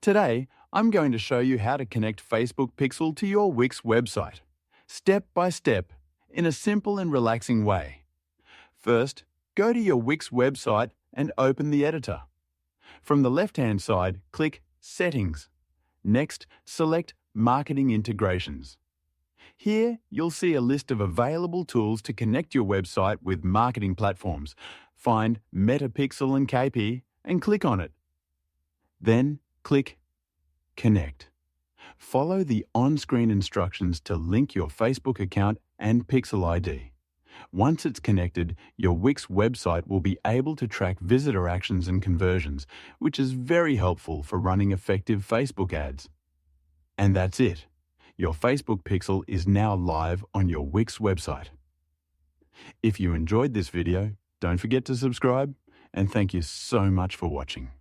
Today, I'm going to show you how to connect Facebook Pixel to your Wix website, step by step, in a simple and relaxing way. First, go to your Wix website and open the editor. From the left-hand side, click Settings. Next, select Marketing Integrations. Here, you'll see a list of available tools to connect your website with marketing platforms. Find Metapixel and KP and click on it. Then, click Connect. Follow the on-screen instructions to link your Facebook account and Pixel ID. Once it's connected, your Wix website will be able to track visitor actions and conversions, which is very helpful for running effective Facebook ads. And that's it. Your Facebook Pixel is now live on your Wix website. If you enjoyed this video, don't forget to subscribe, and thank you so much for watching.